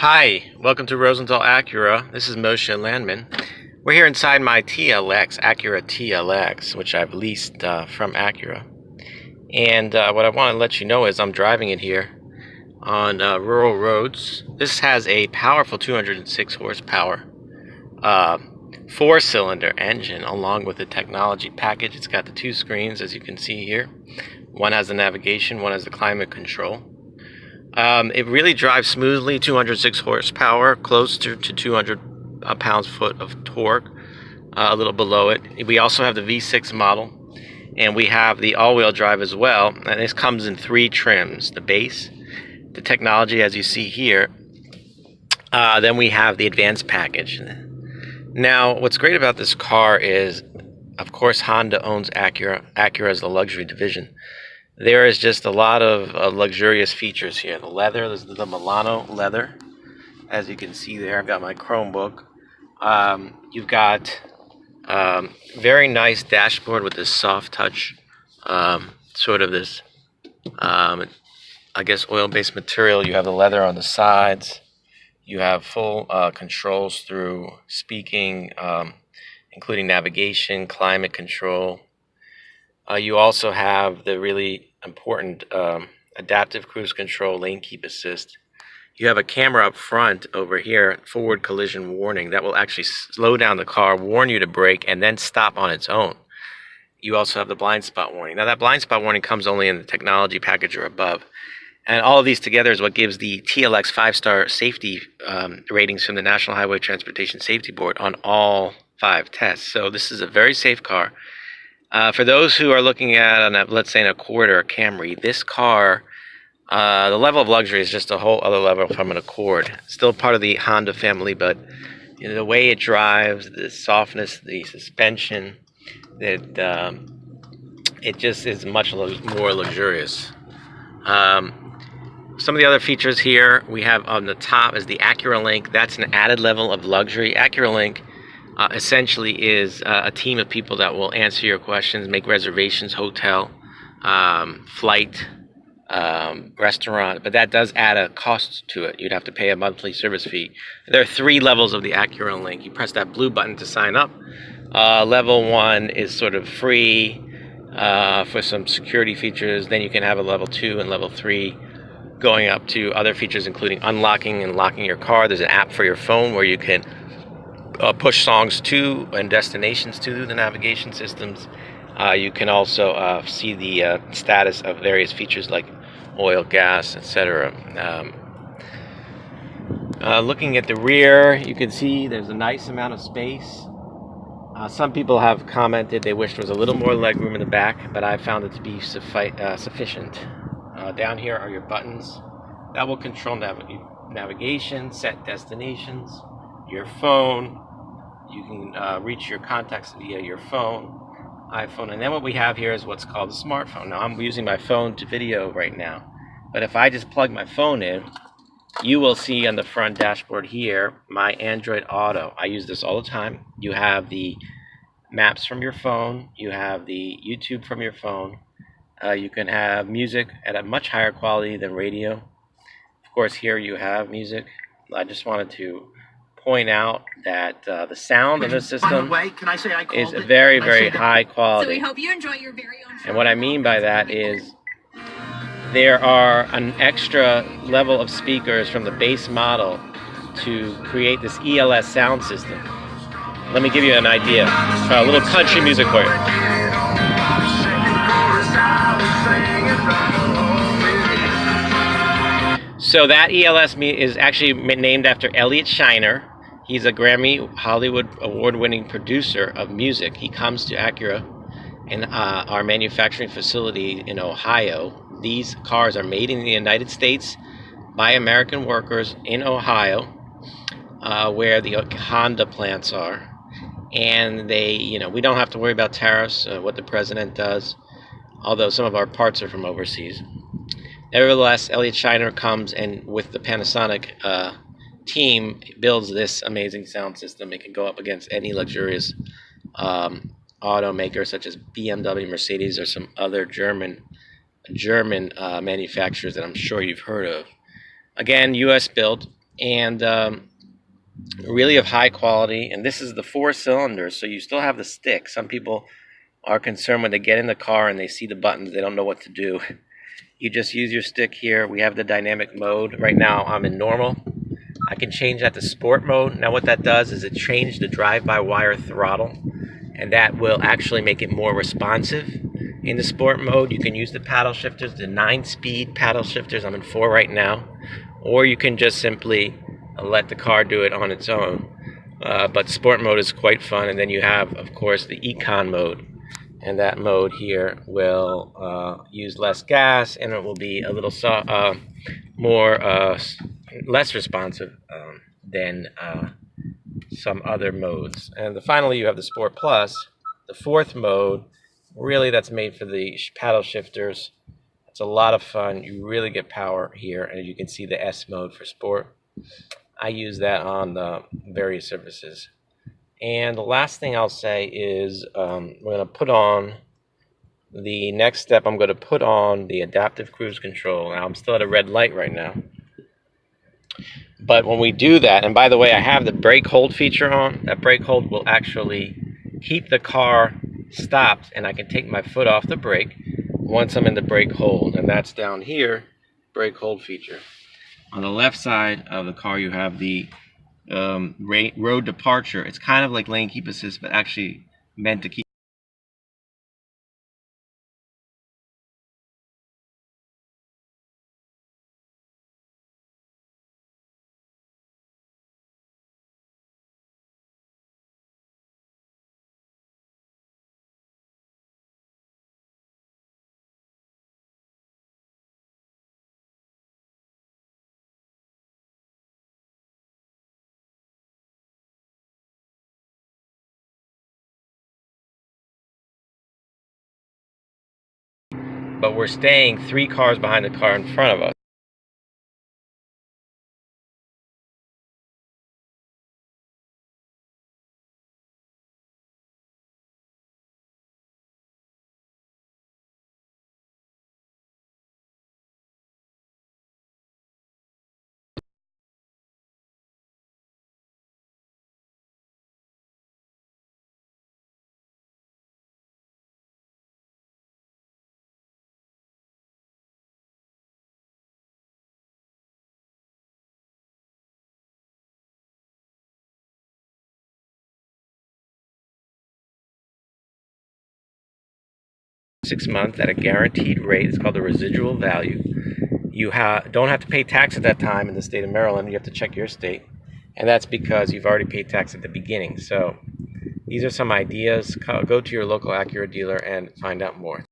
Hi, welcome to Rosenthal Acura. This is Moshe Landman. We're here inside my TLX, Acura TLX, which I've leased from Acura. And what I want to let you know is I'm driving it here on rural roads. This has a powerful 206 horsepower four-cylinder engine along with the technology package. It's got the two screens, as you can see here. One has the navigation, one has the climate control. It really drives smoothly, 206 horsepower, close to 200 pounds-foot of torque, a little below it. We also have the V6 model, and we have the all-wheel drive as well. And this comes in three trims: the base, the technology, as you see here. Then we have the advanced package. Now, what's great about this car is, of course, Honda owns Acura. Acura is the luxury division. There is just a lot of luxurious features here. The leather, this is the Milano leather, as you can see there. I've got my Chromebook. You've got very nice dashboard with this soft touch, sort of this, I guess, oil-based material. You have the leather on the sides. You have full controls through speaking, including navigation, climate control. You also have the really important adaptive cruise control, lane keep assist. You have a camera up front over here, forward collision warning, that will actually slow down the car, warn you to brake, and then stop on its own. You also have the blind spot warning. Now, that blind spot warning comes only in the technology package or above. And all of these together is what gives the TLX 5-star safety ratings from the National Highway Transportation Safety Board on all 5 tests. So this is a very safe car. For those who are looking at, let's say, an Accord or a Camry, this car, the level of luxury is just a whole other level from an Accord. Still part of the Honda family, but the way it drives, the softness, the suspension, it just is much more luxurious. Some of the other features here we have on the top is the Acura Link. That's an added level of luxury. Acura Link essentially is a team of people that will answer your questions, make reservations, hotel, flight, restaurant, but that does add a cost to it. You'd have to pay a monthly service fee. There are 3 levels of the Acura Link. You press that blue button to sign up. Level 1 is sort of free for some security features. Then you can have a level 2 and level 3 going up to other features, including unlocking and locking your car. There's an app for your phone where you can push songs to and destinations to the navigation systems. You can also see the status of various features like oil, gas, etc. Looking at the rear, you can see there's a nice amount of space. Some people have commented they wish there was a little more legroom in the back, but I found it to be sufficient. Down here are your buttons that will control navigation, set destinations, your phone. You can reach your contacts via your phone, iPhone, and then what we have here is what's called a smartphone. Now, I'm using my phone to video right now, but if I just plug my phone in, you will see on the front dashboard here my Android Auto. I use this all the time. You have the maps from your phone, you have the YouTube from your phone, you can have music at a much higher quality than radio. Of course, here you have music. I just wanted to point out that the sound in this system is very, very high quality. So we hope you enjoy your very own. And what I mean by that is there are an extra level of speakers from the base model to create this ELS sound system. Let me give you an idea. A little country music for you. So that ELS is actually named after Elliot Shiner. He's a Grammy Hollywood award-winning producer of music. He comes to Acura in our manufacturing facility in Ohio. These cars are made in the United States by American workers in Ohio, where the Honda plants are. And we don't have to worry about tariffs, what the president does, although some of our parts are from overseas. Nevertheless, Elliot Shiner comes and with the Panasonic team builds this amazing sound system. It can go up against any luxurious automaker such as BMW, Mercedes, or some other German manufacturers that I'm sure you've heard of. Again, U.S. built, and really of high quality. And this is the 4 cylinders, so you still have the stick. Some people are concerned when they get in the car and they see the buttons, they don't know what to do. You just use your stick here. We have the dynamic mode. Right now I'm in normal. I can change that to sport mode. Now what that does is it changes the drive-by-wire throttle, and that will actually make it more responsive. In the sport mode, you can use the paddle shifters, the 9-speed paddle shifters. I'm in 4 right now. Or you can just simply let the car do it on its own. But sport mode is quite fun. And then you have, of course, the econ mode. And that mode here will use less gas, and it will be a little less responsive than some other modes. And finally, you have the Sport Plus, the 4th mode. Really, that's made for the paddle shifters. It's a lot of fun. You really get power here, and you can see the S mode for Sport. I use that on the various surfaces. And the last thing I'll say is we're going to put on the next step. I'm going to put on the adaptive cruise control. Now, I'm still at a red light right now. But when we do that, and by the way, I have the brake hold feature on. That brake hold will actually keep the car stopped, and I can take my foot off the brake once I'm in the brake hold. And that's down here, brake hold feature. On the left side of the car, you have the road departure. It's kind of like lane keep assist, but actually meant to keep. But we're staying 3 cars behind the car in front of us. $6 months at a guaranteed rate. It's called the residual value. You don't have to pay tax at that time in the state of Maryland. You have to check your state, and that's because you've already paid tax at the beginning. So these are some ideas. Go to your local Acura dealer and find out more.